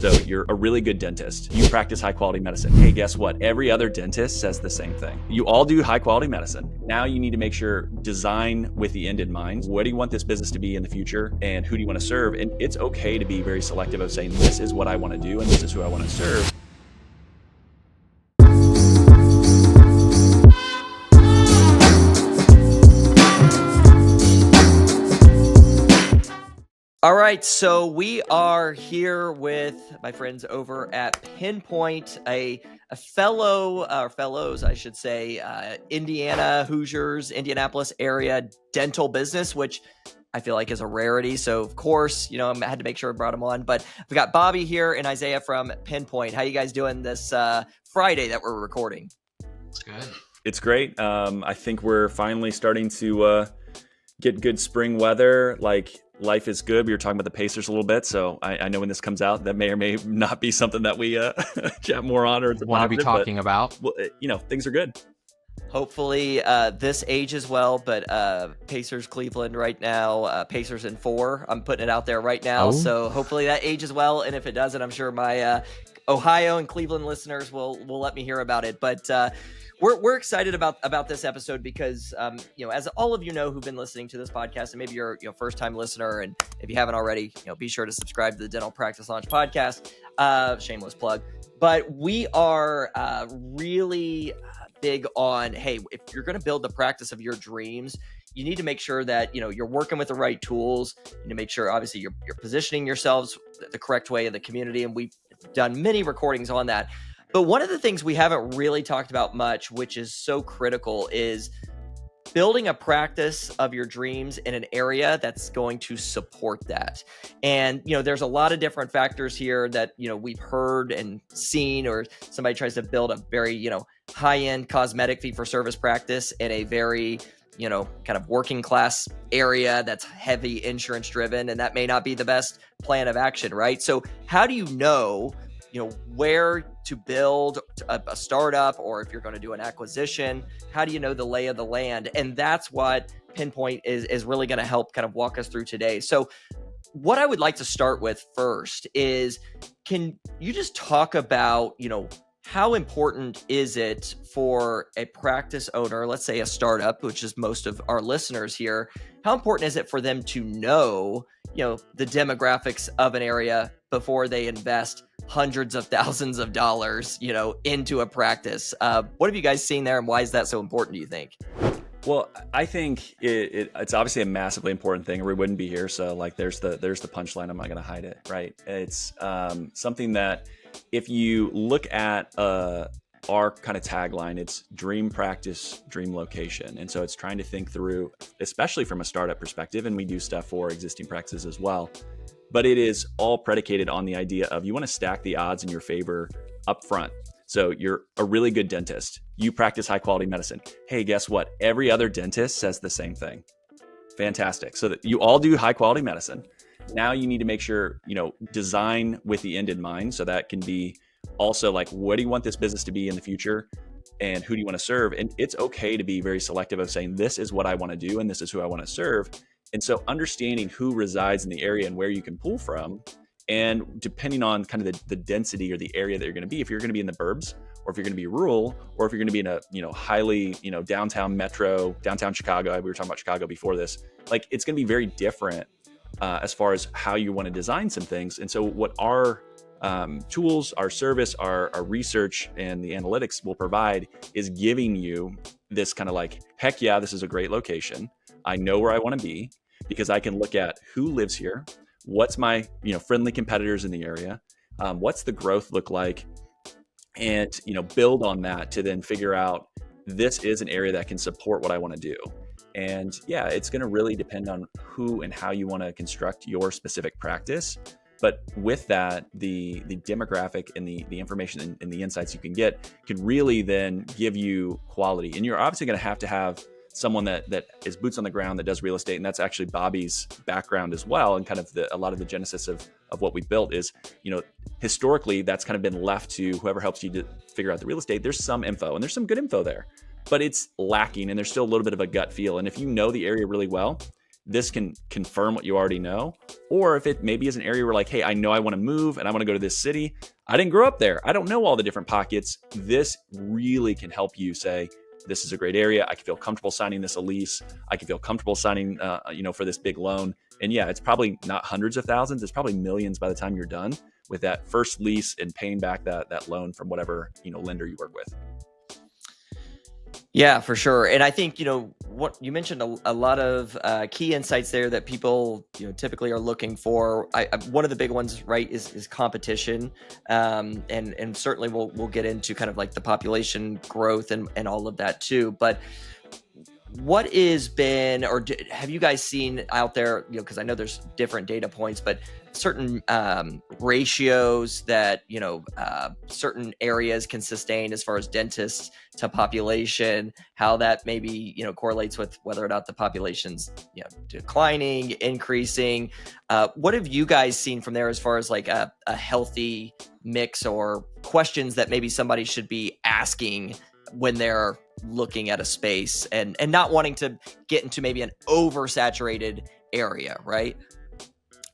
So you're a really good dentist. You practice high quality medicine. Hey, guess what? Every other dentist says the same thing. You all do high quality medicine. Now you need to make sure design with the end in mind. What do you want this business to be in the future? And who do you want to serve? And it's okay to be very selective of saying, this is what I want to do and this is who I want to serve. All right, so we are here with my friends over at Pinpoint, a fellows, I should say, Indiana Hoosiers, Indianapolis area dental business, which I feel like is a rarity. So of course, I had to make sure I brought them on. But we got Bobby here and Isaiah from Pinpoint. How you guys doing this Friday that we're recording? It's good. It's great. I think we're finally starting to get good spring weather. Like, life is good. We were talking about the Pacers a little bit, so I know when this comes out, that may or may not be something that we chat more on or want to be talking about. Well, things are good. Hopefully this ages well, but Pacers Cleveland right now, Pacers in 4. I'm putting it out there right now, So hopefully that ages well, and if it doesn't, I'm sure my Ohio and Cleveland listeners will let me hear about it. But we're excited about this episode because as all of you know who've been listening to this podcast, and maybe you're first time listener, and if you haven't already, be sure to subscribe to the Dental Practice Launch podcast. Shameless plug, but we are really big on, hey, if you're going to build the practice of your dreams, you need to make sure that you're working with the right tools. You need to make sure, obviously, you're positioning yourselves the correct way in the community, and we've done many recordings on that. But one of the things we haven't really talked about much, which is so critical, is building a practice of your dreams in an area that's going to support that. And, there's a lot of different factors here that, we've heard and seen, or somebody tries to build a very, high-end cosmetic fee-for-service practice in a very, kind of working class area that's heavy insurance driven, and that may not be the best plan of action, right? So how do you know where to build a startup, or if you're going to do an acquisition, how do you know the lay of the land? And that's what Pinpoint is really going to help kind of walk us through today. So what I would like to start with first is, can you just talk about, how important is it for a practice owner, let's say a startup, which is most of our listeners here, how important is it for them to know, the demographics of an area before they invest hundreds of thousands of dollars, into a practice? What have you guys seen there, and why is that so important, do you think? Well, I think it's obviously a massively important thing, or we wouldn't be here. So there's the punchline. I'm not going to hide it, right? It's something that, if you look at our kind of tagline, it's dream practice, dream location. And so it's trying to think through, especially from a startup perspective, and we do stuff for existing practices as well. But it is all predicated on the idea of, you want to stack the odds in your favor up front. So you're a really good dentist. You practice high quality medicine. Hey, guess what? Every other dentist says the same thing. Fantastic. So that you all do high quality medicine. Now you need to make sure, design with the end in mind. So that can be also like, what do you want this business to be in the future? And who do you want to serve? And it's okay to be very selective of saying, this is what I want to do and this is who I want to serve. And so understanding who resides in the area and where you can pull from, and depending on kind of the density or the area that you're going to be, if you're going to be in the burbs, or if you're going to be rural, or if you're going to be in a highly downtown metro, downtown Chicago. We were talking about Chicago before this. Like, it's going to be very different as far as how you want to design some things. And so what our tools, our service, our research, and the analytics will provide is giving you this kind of like, heck yeah, this is a great location. I know where I want to be because I can look at who lives here, what's my friendly competitors in the area, what's the growth look like, and build on that to then figure out, this is an area that can support what I want to do. And yeah, it's going to really depend on who and how you want to construct your specific practice. But with that, the demographic and the information and the insights you can get can really then give you quality. And you're obviously going to have someone that is boots on the ground, that does real estate. And that's actually Bobby's background as well. And kind of a lot of the genesis of what we built is, historically, that's kind of been left to whoever helps you to figure out the real estate. There's some info, and there's some good info there, but it's lacking, and there's still a little bit of a gut feel. And if you know the area really well, this can confirm what you already know. Or if it maybe is an area where like, hey, I know I want to move and I want to go to this city. I didn't grow up there. I don't know all the different pockets. This really can help you say, this is a great area. I can feel comfortable signing this a lease. I can feel comfortable signing, for this big loan. And yeah, it's probably not hundreds of thousands. It's probably millions by the time you're done with that first lease and paying back that loan from whatever, lender you work with. Yeah, for sure. And I think, what you mentioned a lot of key insights there that people, typically are looking for. One of the big ones, right, is competition. And certainly we'll get into kind of like the population growth and all of that too. But what has been, or have you guys seen out there, because I know there's different data points, but certain ratios that, certain areas can sustain as far as dentists to population, how that maybe, correlates with whether or not the population's, declining, increasing. What have you guys seen from there as far as like a healthy mix or questions that maybe somebody should be asking when they're looking at a space and not wanting to get into maybe an oversaturated area, right?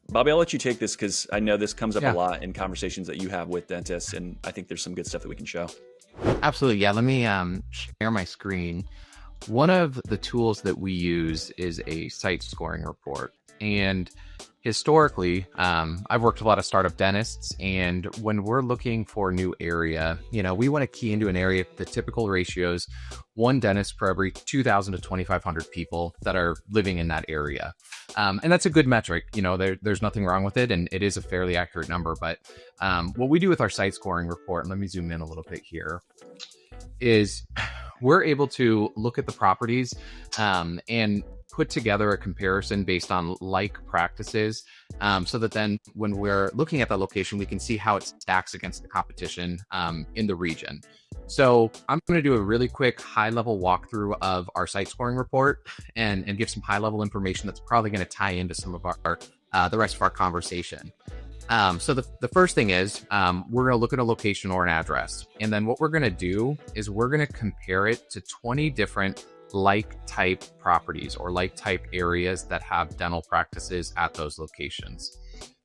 Bobby, I'll let you take this because I know this comes up a lot in conversations that you have with dentists, and I think there's some good stuff that we can show. Absolutely. Yeah. Let me share my screen. One of the tools that we use is a site scoring report. And historically, I've worked with a lot of startup dentists, and when we're looking for a new area, we want to key into an area, the typical ratios, one dentist per every 2,000 to 2,500 people that are living in that area. And that's a good metric. There's nothing wrong with it, and it is a fairly accurate number. But what we do with our site scoring report, and let me zoom in a little bit here, is we're able to look at the properties and put together a comparison based on like practices, so that then when we're looking at that location, we can see how it stacks against the competition in the region. So I'm going to do a really quick high-level walkthrough of our site scoring report and give some high-level information that's probably going to tie into some of our the rest of our conversation. So the first thing is we're going to look at a location or an address. And then what we're going to do is we're going to compare it to 20 different like type properties or like type areas that have dental practices at those locations.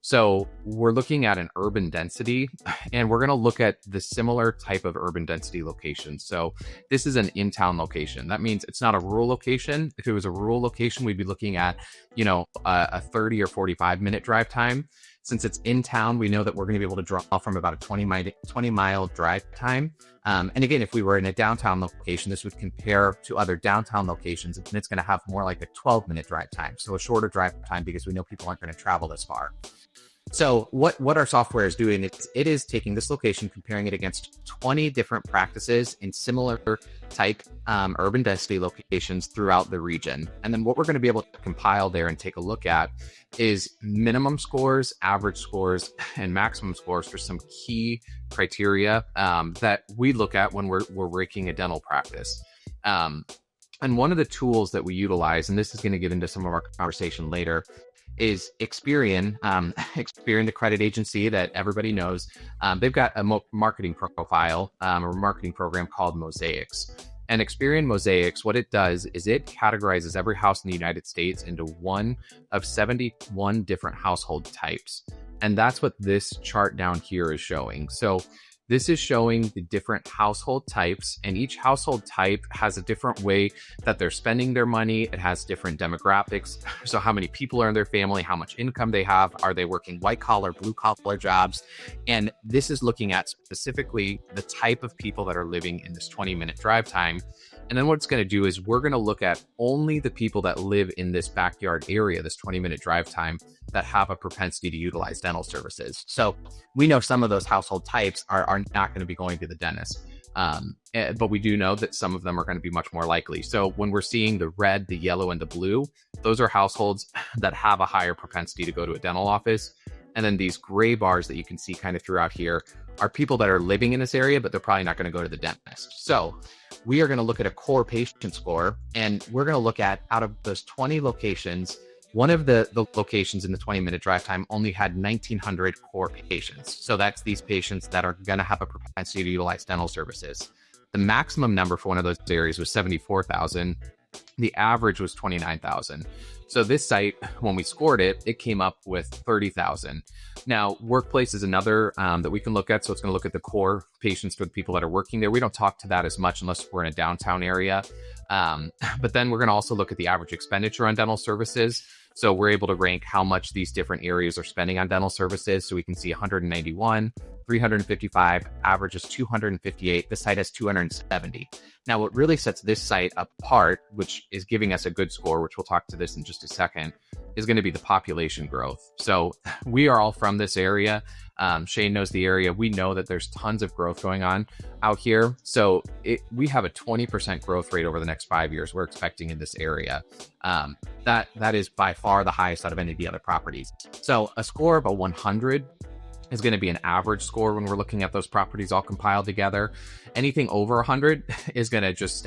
So we're looking at an urban density, and we're going to look at the similar type of urban density location. So this is an in-town location. That means it's not a rural location. If it was a rural location, we'd be looking at, a 30 or 45 minute drive time. Since it's in town, we know that we're going to be able to draw from about a 20 mile drive time. And again, if we were in a downtown location, this would compare to other downtown locations, and it's going to have more like a 12-minute drive time. So a shorter drive time because we know people aren't going to travel this far. So what our software is doing, it is taking this location, comparing it against 20 different practices in similar type urban density locations throughout the region. And then what we're going to be able to compile there and take a look at is minimum scores, average scores, and maximum scores for some key criteria that we look at when we're ranking a dental practice. And one of the tools that we utilize, and this is going to get into some of our conversation later, is Experian. Experian, the credit agency that everybody knows, they've got a marketing profile or marketing program called Mosaics. And Experian Mosaics, what it does is it categorizes every house in the United States into one of 71 different household types. And that's what this chart down here is showing. So this is showing the different household types, and each household type has a different way that they're spending their money. It has different demographics. So how many people are in their family, how much income they have, are they working white collar, blue collar jobs? And this is looking at specifically the type of people that are living in this 20-minute drive time. And then what it's going to do is we're going to look at only the people that live in this backyard area, this 20-minute drive time, that have a propensity to utilize dental services. So we know some of those household types are not going to be going to the dentist. But we do know that some of them are going to be much more likely. So when we're seeing the red, the yellow, and the blue, those are households that have a higher propensity to go to a dental office. And then these gray bars that you can see kind of throughout here are people that are living in this area, but they're probably not going to go to the dentist. So we are going to look at a core patient score, and we're going to look at, out of those 20 locations, one of the locations in the 20-minute drive time only had 1,900 core patients. So that's these patients that are going to have a propensity to utilize dental services. The maximum number for one of those areas was 74,000. The average was 29,000. So this site, when we scored it, it came up with 30,000. Now, workplace is another that we can look at. So it's going to look at the core patients for the people that are working there. We don't talk to that as much unless we're in a downtown area. But then we're going to also look at the average expenditure on dental services. So we're able to rank how much these different areas are spending on dental services. So we can see 191, 355, average is 258. This site has 270. Now, what really sets this site apart, which is giving us a good score, which we'll talk to this in just a second, is going to be the population growth. So we are all from this area. Shane knows the area. We know that there's tons of growth going on out here. So we have a 20% growth rate over the next 5 years we're expecting in this area. That is by far the highest out of any of the other properties. So a score of a 100 is going to be an average score when we're looking at those properties all compiled together. Anything over 100 is going to just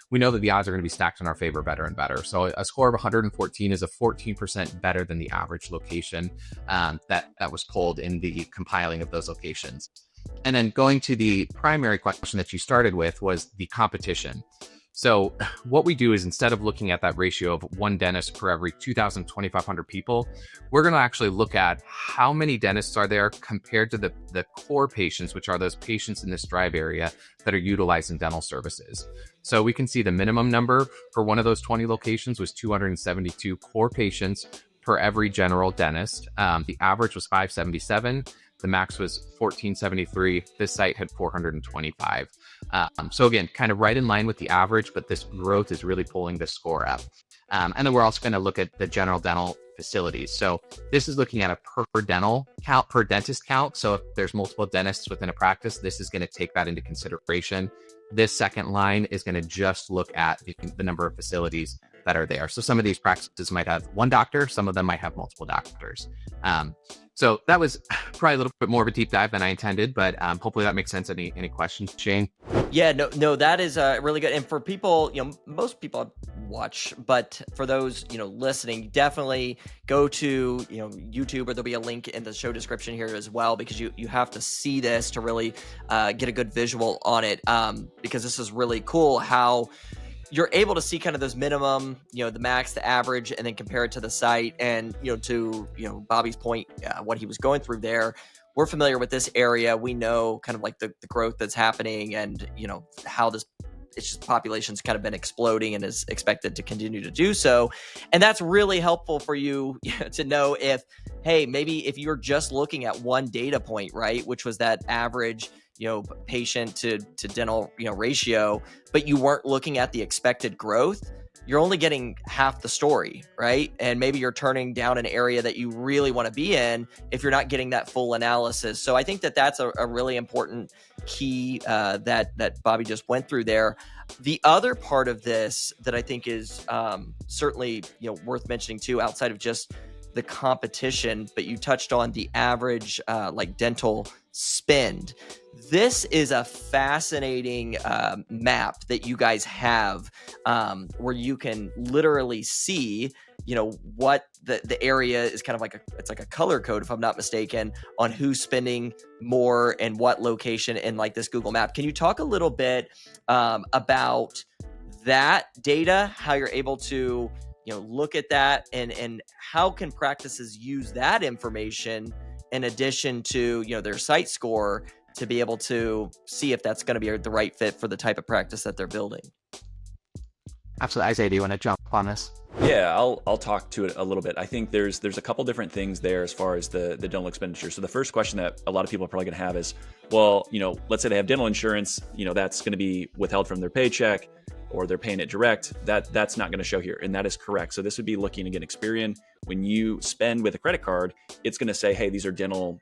we know that the odds are going to be stacked in our favor better and better. So a score of 114 is a 14% better than the average location that was pulled in the compiling of those locations. And then going to the primary question that you started with was the competition. So what we do is, instead of looking at that ratio of one dentist per every 2,500 people, we're going to actually look at how many dentists are there compared to the core patients, which are those patients in this drive area that are utilizing dental services. So we can see the minimum number for one of those 20 locations was 272 core patients per every general dentist. The average was 577. The max was 1473. This site had 425. So again, kind of right in line with the average, but this growth is really pulling the score up. And then we're also going to look at the general dental facilities. So this is looking at a per dental count, per dentist count. So if there's multiple dentists within a practice, this is going to take that into consideration. This second line is going to just look at the number of facilities that are there. So some of these practices might have one doctor, some of them might have multiple doctors. So that was probably a little bit more of a deep dive than I intended, but hopefully that makes sense. Any questions, Shane? Yeah, no, that is really good. And for people, most people watch, but for those, listening, definitely go to, YouTube, or there'll be a link in the show description here as well, because you have to see this to really get a good visual on it, because this is really cool how you're able to see kind of those minimum, the max, the average, and then compare it to the site. And, to, Bobby's point, what he was going through there, we're familiar with this area. We know kind of like the growth that's happening, and, how it's just population's kind of been exploding and is expected to continue to do so. And that's really helpful for you to know if, hey, maybe if you're just looking at one data point, right, which was that average patient to dental, ratio, but you weren't looking at the expected growth, you're only getting half the story, right? And maybe you're turning down an area that you really want to be in if you're not getting that full analysis. So I think that that's a really important key that Bobby just went through there. The other part of this that I think is certainly worth mentioning too, outside of just the competition, but you touched on the average like dental spend. This is a fascinating map that you guys have, where you can literally see, what the area is kind of like it's like a color code, if I'm not mistaken, on who's spending more and what location in like this Google map. Can you talk a little bit about that data, how you're able to look at that, and how can practices use that information in addition to, their site score to be able to see if that's going to be the right fit for the type of practice that they're building? Absolutely. Isaiah, do you want to jump on this? Yeah, I'll talk to it a little bit. I think there's a couple different things there as far as the dental expenditure. So the first question that a lot of people are probably going to have is, well, let's say they have dental insurance, that's going to be withheld from their paycheck, or they're paying it direct. That's not going to show here, and that is correct. So this would be looking, again, Experian. When you spend with a credit card, it's going to say, hey, these are dental,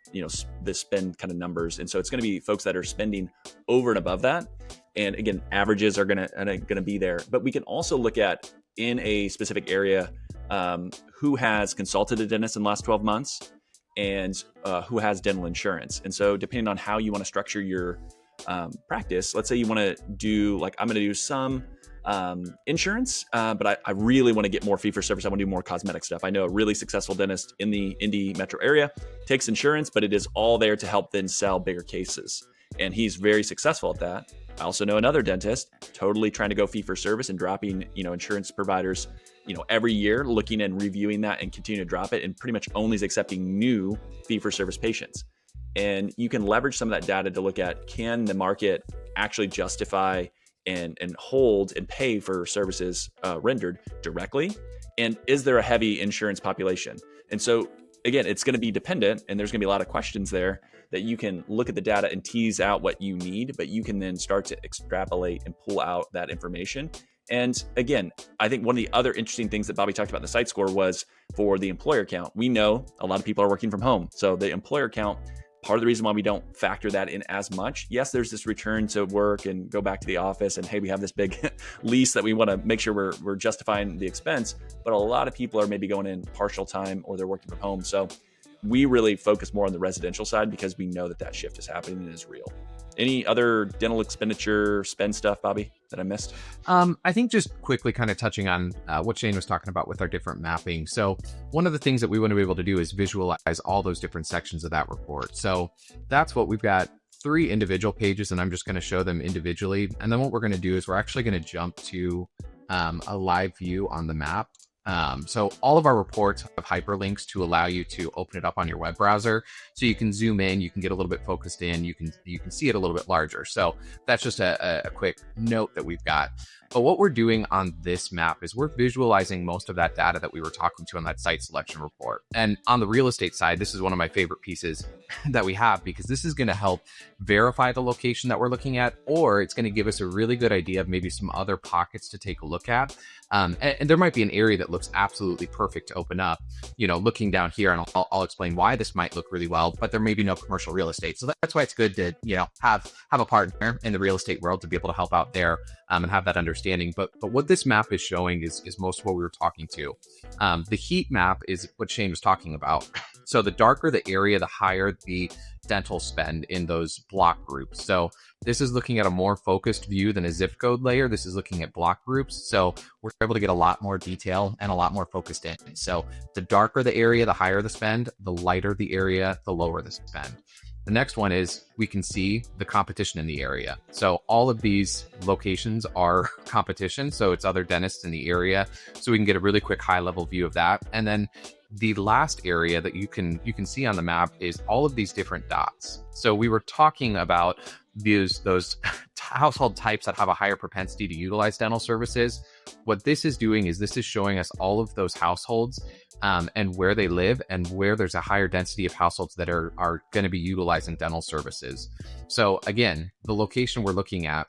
the spend kind of numbers, and so it's going to be folks that are spending over and above that. And again, averages are going to be there. But we can also look at, in a specific area, who has consulted a dentist in the last 12 months and who has dental insurance. And so depending on how you want to structure your practice, let's say you want to do, like, I'm going to do some insurance, but I really want to get more fee for service. I want to do more cosmetic stuff. I know a really successful dentist in the Indy metro area takes insurance, but it is all there to help then sell bigger cases. And he's very successful at that. I also know another dentist totally trying to go fee for service and dropping, insurance providers every year looking and reviewing that and continue to drop it, and pretty much only is accepting new fee-for-service patients. And you can leverage some of that data to look at, can the market actually justify and hold and pay for services rendered directly? And is there a heavy insurance population? And so again, it's going to be dependent, and there's going to be a lot of questions there that you can look at the data and tease out what you need, but you can then start to extrapolate and pull out that information. And again, I think one of the other interesting things that Bobby talked about in the site score was for the employer count. We know a lot of people are working from home. So the employer count, part of the reason why we don't factor that in as much, yes, there's this return to work and go back to the office, and hey, we have this big lease that we want to make sure we're justifying the expense, but a lot of people are maybe going in partial time or they're working from home. So we really focus more on the residential side because we know that shift is happening and is real. Any other dental expenditure spend stuff, Bobby, that I missed? I think just quickly kind of touching on what Shane was talking about with our different mapping. So one of the things that we want to be able to do is visualize all those different sections of that report. So that's what we've got, 3 individual pages, and I'm just going to show them individually. And then what we're going to do is we're actually going to jump to a live view on the map. So all of our reports have hyperlinks to allow you to open it up on your web browser. So you can zoom in, you can get a little bit focused in, you can see it a little bit larger. So that's just a quick note that we've got. But what we're doing on this map is we're visualizing most of that data that we were talking to on that site selection report. And on the real estate side, this is one of my favorite pieces that we have, because this is going to help verify the location that we're looking at, or it's going to give us a really good idea of maybe some other pockets to take a look at. And there might be an area that looks absolutely perfect to open up, looking down here, and I'll explain why this might look really well, but there may be no commercial real estate. So that's why it's good to, have a partner in the real estate world to be able to help out there and have that understanding. But what this map is showing is most of what we were talking to. The heat map is what Shane was talking about. So the darker the area, the higher the dental spend in those block groups. So this is looking at a more focused view than a zip code layer. This is looking at block groups. So we're able to get a lot more detail and a lot more focused in. So the darker the area, the higher the spend, the lighter the area, the lower the spend. The next one is we can see the competition in the area. So all of these locations are competition. So it's other dentists in the area. So we can get a really quick high level view of that. And then the last area that you can see on the map is all of these different dots. So we were talking about those household types that have a higher propensity to utilize dental services. What this is doing is this is showing us all of those households and where they live and where there's a higher density of households that are going to be utilizing dental services. So again, the location we're looking at,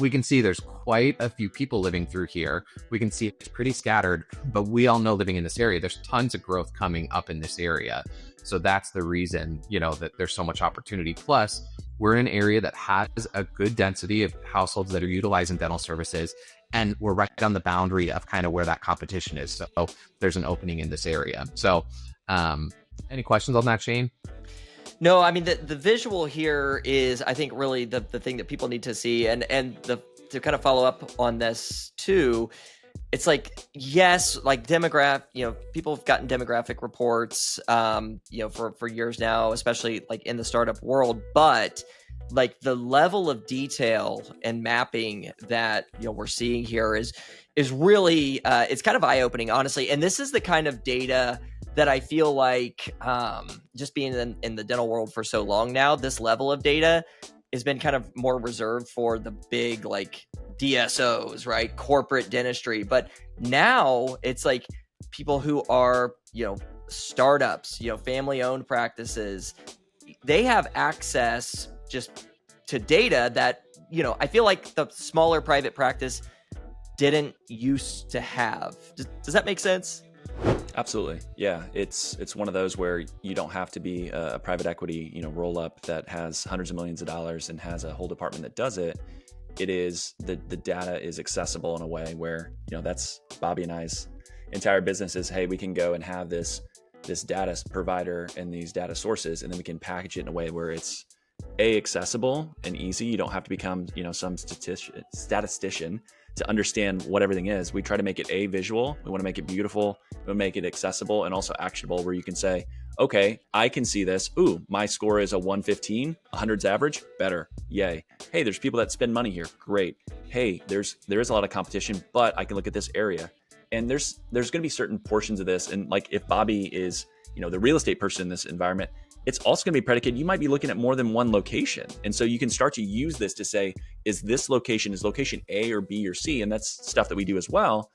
we can see there's quite a few people living through here. We can see it's pretty scattered, but we all know living in this area, there's tons of growth coming up in this area. So that's the reason, that there's so much opportunity. Plus, we're in an area that has a good density of households that are utilizing dental services, and we're right on the boundary of kind of where that competition is. So there's an opening in this area. So any questions on that, Shane? No, I mean, the visual here is, I think, really the thing that people need to see. And to kind of follow up on this too, it's like, yes, like people have gotten demographic reports, for years now, especially like in the startup world, but like the level of detail and mapping that, we're seeing here is really, it's kind of eye-opening, honestly. And this is the kind of data that I feel like, just being in the dental world for so long now, this level of data has been kind of more reserved for the big, like, DSOs, right? Corporate dentistry. But now it's like people who are, startups, family-owned practices, they have access just to data that, I feel like the smaller private practice didn't used to have. Does that make sense? Absolutely. Yeah. It's one of those where you don't have to be a private equity, roll up that has hundreds of millions of dollars and has a whole department that does it. It is the data is accessible in a way where, that's Bobby and I's entire business is, hey, we can go and have this data provider and these data sources, and then we can package it in a way where it's accessible and easy. You don't have to become, some statistician to understand what everything is. We try to make it visual. We want to make it beautiful. We want to make it accessible and also actionable, where you can say, okay, I can see this. Ooh, my score is a 115, 100's average, better. Yay. Hey, there's people that spend money here. Great. Hey, there is a lot of competition, but I can look at this area. And there's going to be certain portions of this. And like if Bobby is, the real estate person in this environment, it's also going to be predicated. You might be looking at more than one location. And so you can start to use this to say, is location A or B or C? And that's stuff that we do as well.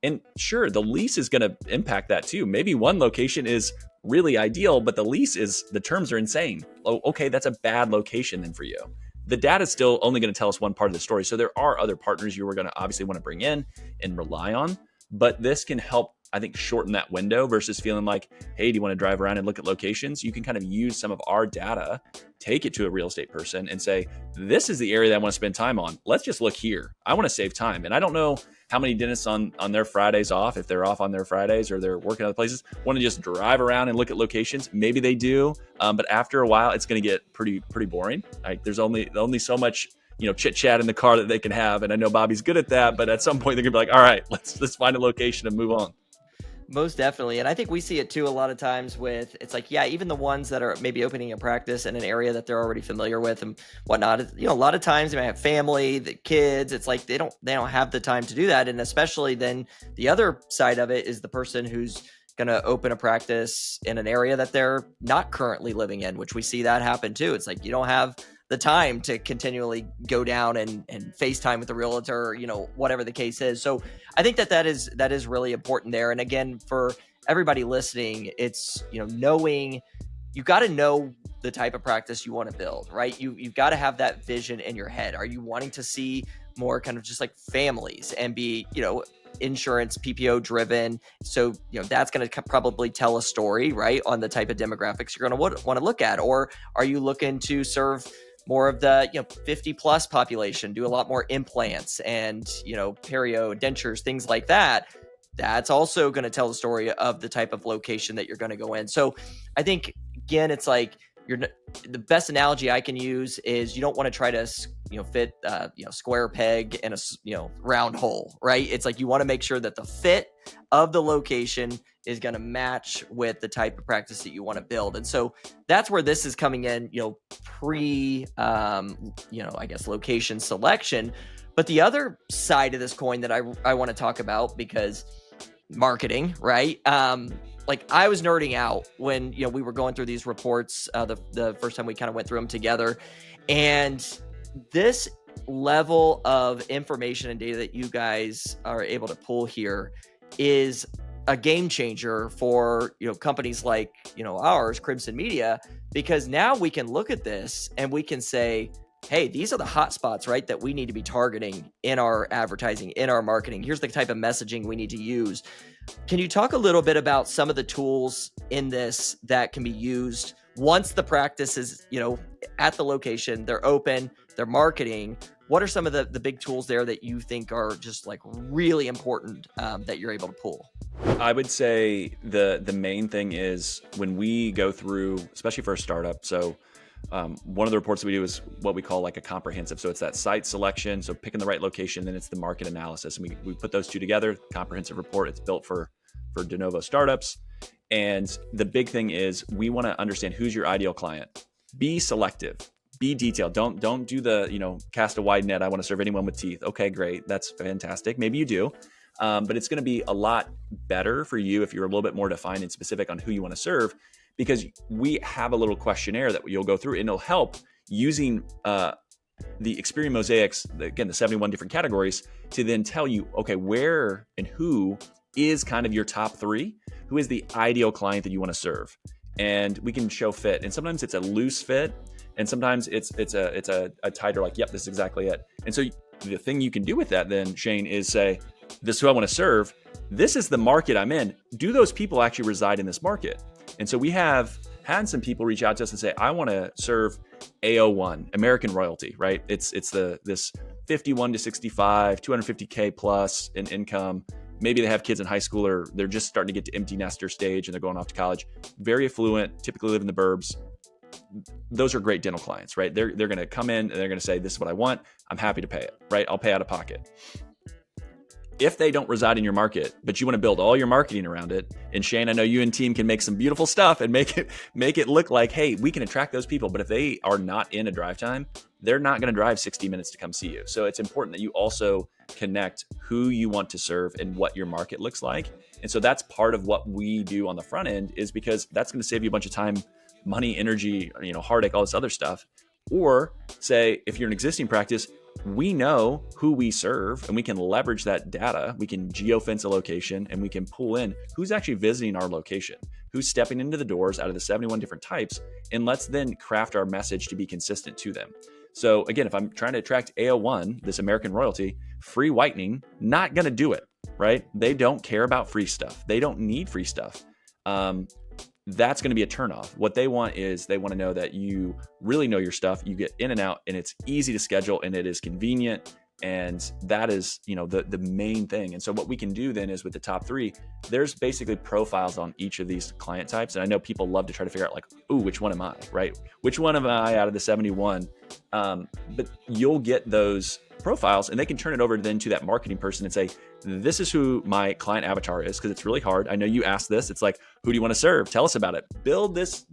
And sure, the lease is going to impact that too. Maybe one location is really ideal, but the terms are insane. Oh, okay, that's a bad location then for you. The data is still only going to tell us one part of the story. So there are other partners you are going to obviously want to bring in and rely on, but this can help, I think, shorten that window versus feeling like, hey, do you want to drive around and look at locations? You can kind of use some of our data, take it to a real estate person and say, this is the area that I want to spend time on. Let's just look here. I want to save time. And I don't know how many dentists on their Fridays off, if they're off on their Fridays or they're working other places, want to just drive around and look at locations. Maybe they do. But after a while, it's going to get pretty boring. Like there's only so much, chit chat in the car that they can have. And I know Bobby's good at that, but at some point they're gonna be like, all right, let's find a location and move on. Most definitely. And I think we see it too a lot of times with, it's like, yeah, even the ones that are maybe opening a practice in an area that they're already familiar with and whatnot, a lot of times they might have family, the kids, it's like they don't have the time to do that. And especially then the other side of it is the person who's going to open a practice in an area that they're not currently living in, which we see that happen too. It's like, you don't have the time to continually go down and FaceTime with the realtor, whatever the case is. So I think that is really important there. And again, for everybody listening, it's, knowing, you got to know the type of practice you want to build, right? You've got to have that vision in your head. Are you wanting to see more kind of just like families and be, insurance PPO driven? So, that's going to probably tell a story, right, on the type of demographics you're going to want to look at. Or are you looking to serve more of the 50 plus population, do a lot more implants and perio, dentures, things like that? That's also going to tell the story of the type of location that you're going to go in. So I think, again, it's like the best analogy I can use is you don't want to try to fit square peg in a round hole, right? It's like you want to make sure that the fit of the location is going to match with the type of practice that you want to build. And so that's where this is coming in, pre I guess location selection. But the other side of this coin that I want to talk about, because marketing, right? Like I was nerding out when, we were going through these reports, the first time we kind of went through them together. And this level of information and data that you guys are able to pull here is a game changer for, companies like, ours, Crimson Media, because now we can look at this and we can say, hey, these are the hot spots, right, that we need to be targeting in our advertising, in our marketing. Here's the type of messaging we need to use. Can you talk a little bit about some of the tools in this that can be used once the practice is, at the location, they're open, they're marketing? What are some of the big tools there that you think are just like really important that you're able to pull? I would say the main thing is when we go through, especially for a startup. So one of the reports that we do is what we call like a comprehensive. So it's that site selection, so picking the right location, then it's the market analysis. And we put those two together, comprehensive report. It's built for de novo startups. And the big thing is we want to understand who's your ideal client. Be selective, be detailed. Don't do the, cast a wide net. I want to serve anyone with teeth. Okay, great. That's fantastic. Maybe you do. But it's going to be a lot better for you if you're a little bit more defined and specific on who you want to serve, because we have a little questionnaire that you'll go through, and it'll help using the Experian mosaics, again, the 71 different categories, to then tell you, okay, where and who is kind of your top three, who is the ideal client that you want to serve. And we can show fit. And sometimes it's a loose fit, and sometimes it's a tighter, like, yep, this is exactly it. And so the thing you can do with that then, Shane, is say, this is who I want to serve. This is the market I'm in. Do those people actually reside in this market? And so we have had some people reach out to us and say, I want to serve AO1, American Royalty, right? It's this 51 to 65, 250K plus in income. Maybe they have kids in high school, or they're just starting to get to empty nester stage and they're going off to college. Very affluent, typically live in the burbs. Those are great dental clients, right? They're going to come in and they're going to say, this is what I want. I'm happy to pay it, right? I'll pay out of pocket. If they don't reside in your market, but you want to build all your marketing around it, and Shane, I know you and team can make some beautiful stuff and make it look like, hey, we can attract those people. But if they are not in a drive time, they're not going to drive 60 minutes to come see you. So it's important that you also connect who you want to serve and what your market looks like. And so that's part of what we do on the front end, is because that's going to save you a bunch of time, money, energy, heartache, all this other stuff. Or say, if you're an existing practice, we know who we serve and we can leverage that data. We can geofence a location and we can pull in who's actually visiting our location, who's stepping into the doors out of the 71 different types, and let's then craft our message to be consistent to them. So again, if I'm trying to attract AO1, this American royalty, free whitening, not going to do it, right? They don't care about free stuff. They don't need free stuff. That's going to be a turnoff. What they want is they want to know that you really know your stuff. You get in and out, and it's easy to schedule, and it is convenient. And that is, the main thing. And so what we can do then is with the top 3, there's basically profiles on each of these client types. And I know people love to try to figure out like, ooh, which one am I, right? Which one am I out of the 71? But you'll get those profiles, and they can turn it over then to that marketing person and say, this is who my client avatar is, because it's really hard. I know you asked this. It's like, who do you want to serve? Tell us about it. Build this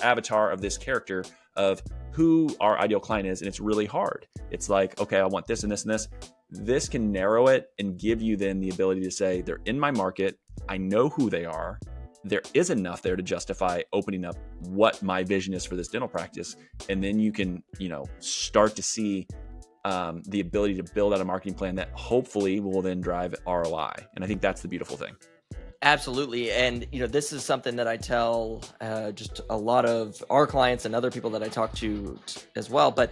avatar of this character of who our ideal client is. And it's really hard. It's like, okay, I want this and this and this. This can narrow it and give you then the ability to say, they're in my market. I know who they are. There is enough there to justify opening up what my vision is for this dental practice. And then you can, start to see the ability to build out a marketing plan that hopefully will then drive ROI. And I think that's the beautiful thing. Absolutely. And, this is something that I tell just a lot of our clients and other people that I talk to as well. But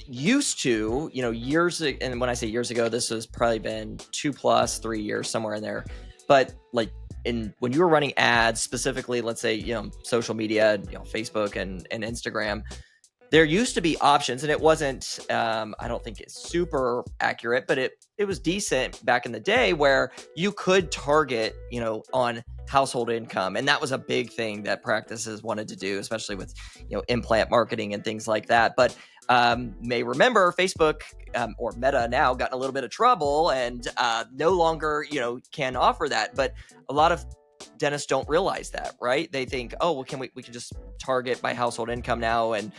used to, years, and when I say years ago, this has probably been 2+ 3 years, somewhere in there. But like when you were running ads, specifically, let's say, social media, Facebook and Instagram, there used to be options, and it wasn't, I don't think it's super accurate, but it was decent back in the day, where you could target, on household income. And that was a big thing that practices wanted to do, especially with, implant marketing and things like that. But may remember Facebook or Meta now got in a little bit of trouble and no longer, can offer that. But a lot of dentists don't realize that, right? They think, oh, well, we can just target by household income now and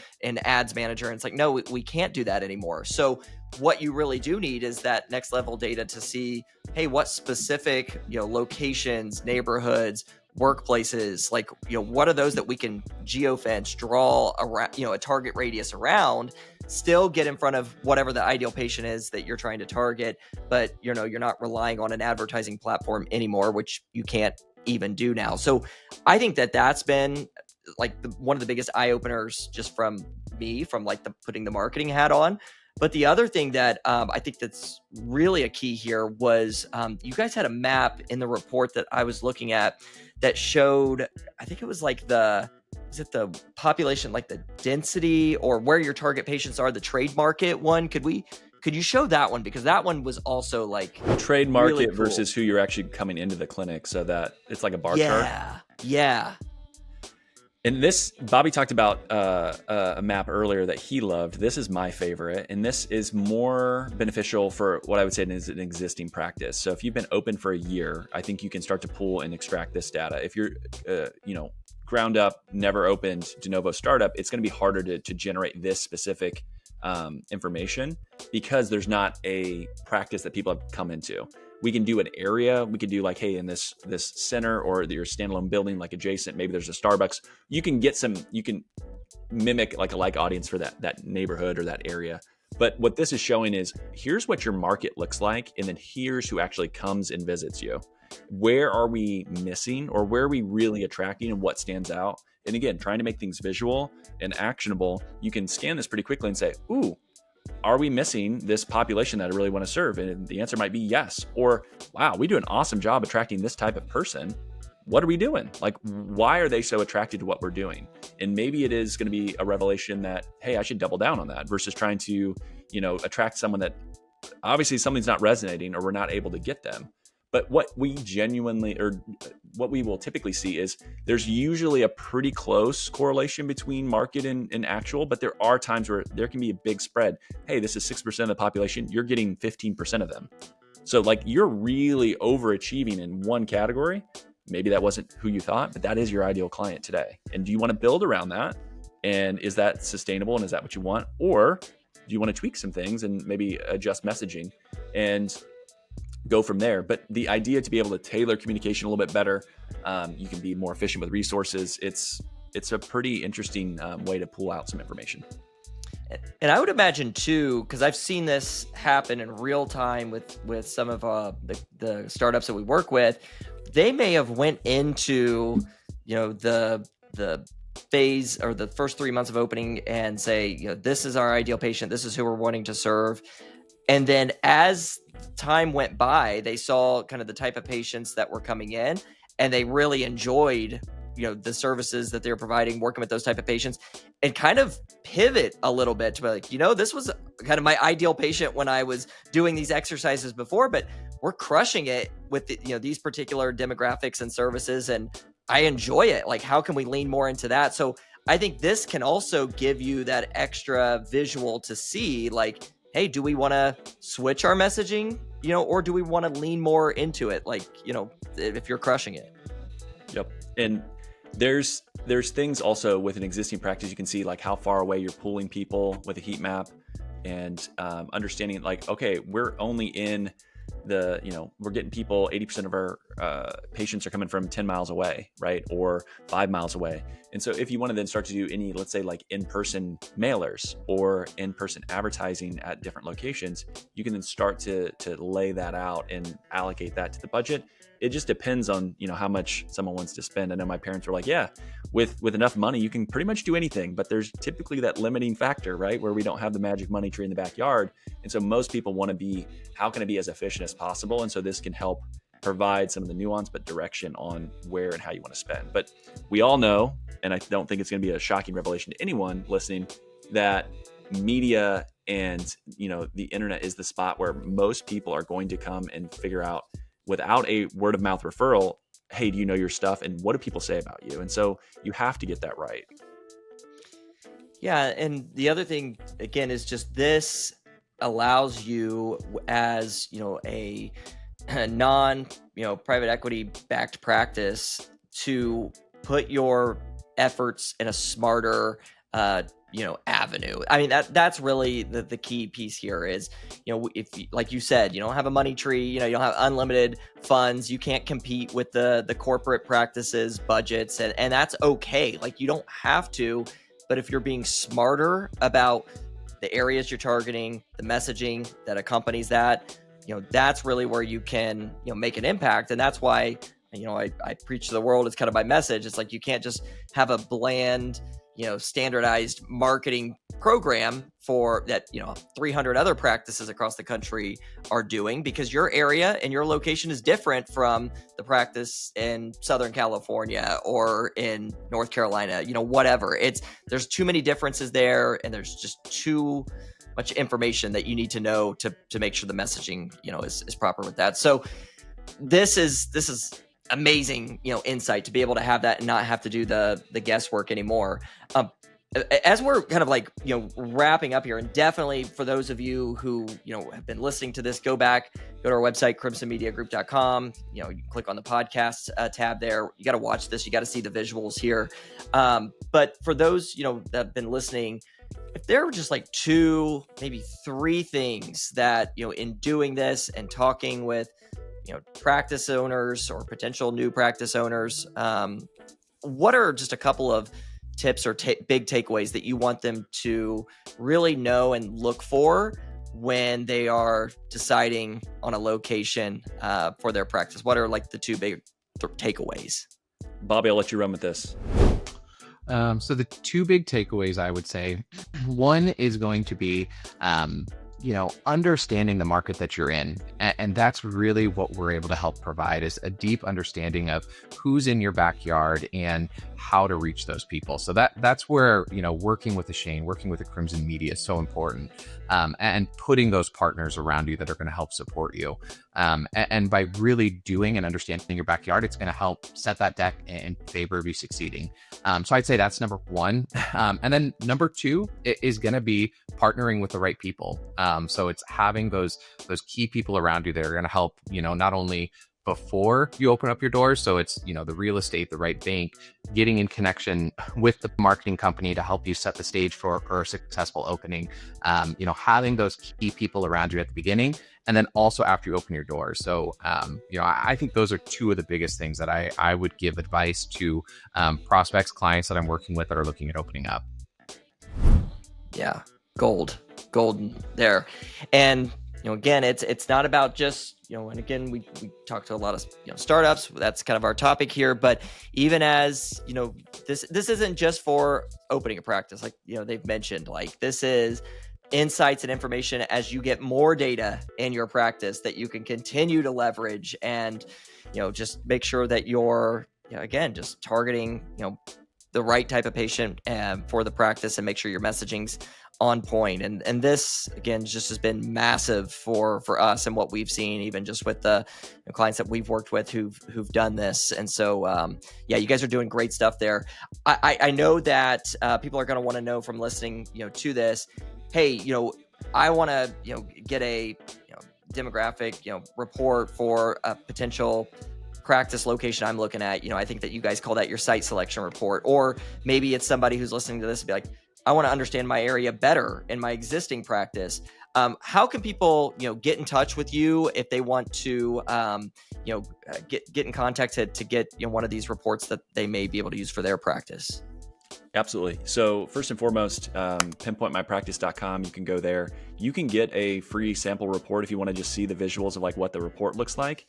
ads manager. And it's like, no, we can't do that anymore. So what you really do need is that next level data to see, hey, what specific, locations, neighborhoods, workplaces, like, what are those that we can geofence, draw around, a target radius around, still get in front of whatever the ideal patient is that you're trying to target. But, you're not relying on an advertising platform anymore, which you can't even do now. So I think that that's been like one of the biggest eye openers just from me, from like putting the marketing hat on. But the other thing that I think that's really a key here was you guys had a map in the report that I was looking at that showed, I think it was like the population, like the density or where your target patients are, the trade market one. Could you show that one? Because that one was also like trade market really cool. Versus who you're actually coming into the clinic, so that it's like a bar chart. Yeah. And this, Bobby talked about a map earlier that he loved. This is my favorite, and this is more beneficial for what I would say is an existing practice. So if you've been open for a year, I think you can start to pull and extract this data. If you're, ground up, never opened, de novo startup, it's going to be harder to generate this specific information because there's not a practice that people have come into. We can do an area. We could do like, hey, in this center or your standalone building, like adjacent, maybe there's a Starbucks. You can mimic like a like audience for that neighborhood or that area. But what this is showing is here's what your market looks like. And then here's who actually comes and visits you. Where are we missing, or where are we really attracting, and what stands out? And again, trying to make things visual and actionable, you can scan this pretty quickly and say, ooh, are we missing this population that I really want to serve? And the answer might be yes. Or, wow, we do an awesome job attracting this type of person. What are we doing? Like, why are they so attracted to what we're doing? And maybe it is going to be a revelation that, hey, I should double down on that versus trying to, attract someone that obviously something's not resonating or we're not able to get them. But what we will typically see is there's usually a pretty close correlation between market and actual, but there are times where there can be a big spread. Hey, this is 6% of the population. You're getting 15% of them. So like you're really overachieving in one category. Maybe that wasn't who you thought, but that is your ideal client today. And do you want to build around that? And is that sustainable? And is that what you want? Or do you want to tweak some things and maybe adjust messaging and go from there? But the idea to be able to tailor communication a little bit better, you can be more efficient with resources. It's a pretty interesting way to pull out some information. And I would imagine too, because I've seen this happen in real time with some of the startups that we work with. They may have went into the phase or the first 3 months of opening and say, this is our ideal patient, this is who we're wanting to serve. And then as time went by, they saw kind of the type of patients that were coming in, and they really enjoyed the services that they're providing, working with those type of patients, and kind of pivot a little bit to be like, this was kind of my ideal patient when I was doing these exercises before, but we're crushing it with these particular demographics and services, and I enjoy it. Like, how can we lean more into that? So I think this can also give you that extra visual to see, like, hey, do we want to switch our messaging, or do we want to lean more into it? Like, if you're crushing it. Yep. And there's things also with an existing practice. You can see like how far away you're pulling people with a heat map, and understanding like, okay, we're only in we're getting people, 80% of our patients are coming from 10 miles away, right? Or 5 miles away. And so if you want to then start to do any, let's say like in-person mailers or in-person advertising at different locations, you can then start to lay that out and allocate that to the budget. It just depends on, how much someone wants to spend. I know my parents were like, yeah, with enough money, you can pretty much do anything, but there's typically that limiting factor, right? Where we don't have the magic money tree in the backyard. And so most people want to be, how can I be as efficient as possible? And so this can help provide some of the nuance, but direction on where and how you want to spend. But we all know, and I don't think it's going to be a shocking revelation to anyone listening, that media and, the internet is the spot where most people are going to come and figure out, without a word of mouth referral, hey, do you know your stuff? And what do people say about you? And so you have to get that right. Yeah. And the other thing, again, is just this allows you as, a non, private equity backed practice to put your efforts in a smarter, avenue. I mean, that's really the key piece here is, if, like you said, you don't have a money tree, you don't have unlimited funds, you can't compete with the corporate practices, budgets, and that's okay. Like, you don't have to, but if you're being smarter about the areas you're targeting, the messaging that accompanies that, that's really where you can, make an impact. And that's why, I preach to the world. It's kind of my message. It's like, you can't just have a bland, standardized marketing program for that, 300 other practices across the country are doing, because your area and your location is different from the practice in Southern California or in North Carolina, whatever. There's too many differences there, and there's just too much information that you need to know to make sure the messaging, is proper with that. So this is amazing, insight to be able to have that and not have to do the guesswork anymore. As we're kind of like, wrapping up here, and definitely for those of you who, have been listening to this, go to our website, crimsonmediagroup.com. You can click on the podcast tab there. You got to watch this. You got to see the visuals here. But for those, that have been listening, if there were just like 2, maybe 3 things that, in doing this and talking with, practice owners or potential new practice owners, what are just a couple of tips or big takeaways that you want them to really know and look for when they are deciding on a location for their practice? What are like the 2 big takeaways? Bobby, I'll let you run with this. So the 2 big takeaways, I would say, one is going to be, understanding the market that you're in. And that's really what we're able to help provide, is a deep understanding of who's in your backyard and how to reach those people. So that's where, working with the Shane, working with the Crimson Media is so important. And putting those partners around you that are going to help support you. And by really doing and understanding your backyard, it's going to help set that deck in favor of you succeeding. So I'd say that's number 1. And then number 2 is going to be partnering with the right people. So it's having those key people around you that are going to help, not only before you open up your doors. So it's, the real estate, the right bank, getting in connection with the marketing company to help you set the stage for a successful opening, having those key people around you at the beginning, and then also after you open your doors. So, I think those are two of the biggest things that I would give advice to prospects, clients that I'm working with that are looking at opening up. Yeah, golden there. And, again, it's not about just, and again, we talk to a lot of, startups. That's kind of our topic here. But even as, this isn't just for opening a practice, like, they've mentioned, like, this is insights and information as you get more data in your practice that you can continue to leverage, and, just make sure that you're, again, just targeting, the right type of patient for the practice, and make sure your messaging's on point. And this, again, just has been massive for us and what we've seen, even just with the clients that we've worked with who've done this. And so, you guys are doing great stuff there. I know that people are going to want to know from listening, to this, hey, I want to, get a demographic, report for a potential practice location I'm looking at. I think that you guys call that your site selection report. Or maybe it's somebody who's listening to this and be like, I want to understand my area better in my existing practice. How can people, get in touch with you if they want to, get in contact to get one of these reports that they may be able to use for their practice? Absolutely. So first and foremost, pinpointmypractice.com, you can go there. You can get a free sample report if you want to just see the visuals of like what the report looks like.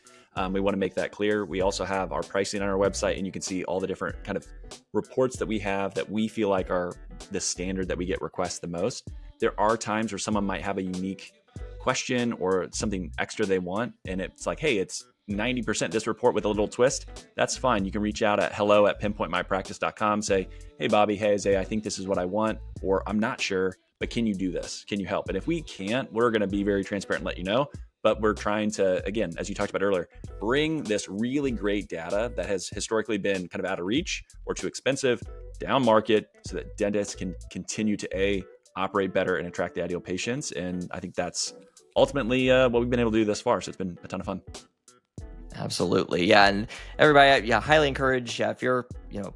We want to make that clear. We also have our pricing on our website, and you can see all the different kind of reports that we have that we feel like are the standard that we get requests the most. There are times where someone might have a unique question or something extra they want, and it's like, hey, it's 90% this report with a little twist. That's fine. You can reach out at hello@pinpointmypractice.com, say, hey, Bobby, hey, Zay, I think this is what I want, or I'm not sure, but can you do this? Can you help? And if we can't, we're going to be very transparent and let you know. But we're trying to, again, as you talked about earlier, bring this really great data that has historically been kind of out of reach or too expensive down market, so that dentists can continue to operate better and attract the ideal patients. And I think that's ultimately what we've been able to do thus far. So it's been a ton of fun. Absolutely. Yeah. And everybody, highly encourage, if you're,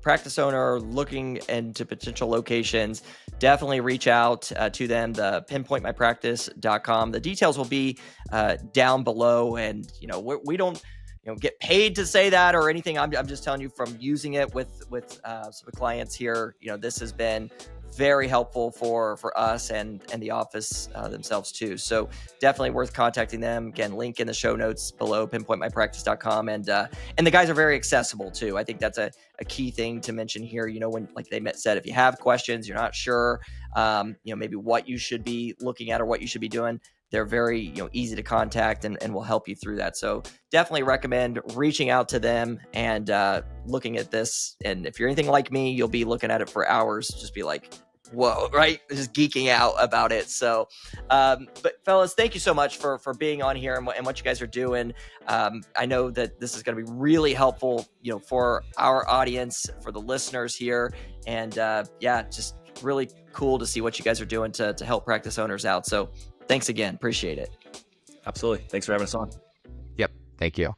practice owner looking into potential locations, definitely reach out to them, the pinpointmypractice.com. The details will be down below. And, we don't, get paid to say that or anything. I'm just telling you from using it with some clients here, this has been very helpful for us and the office themselves too. So definitely worth contacting them. Again, link in the show notes below, pinpointmypractice.com. And the guys are very accessible too. I think that's a key thing to mention here. When, like they said, if you have questions, you're not sure, maybe what you should be looking at or what you should be doing, they're very, easy to contact and will help you through that. So definitely recommend reaching out to them and looking at this. And if you're anything like me, you'll be looking at it for hours, just be like, whoa, right? Just geeking out about it. So, but fellas, thank you so much for being on here and what you guys are doing. I know that this is going to be really helpful, for our audience, for the listeners here. And just really cool to see what you guys are doing to help practice owners out. So thanks again. Appreciate it. Absolutely. Thanks for having us on. Yep. Thank you.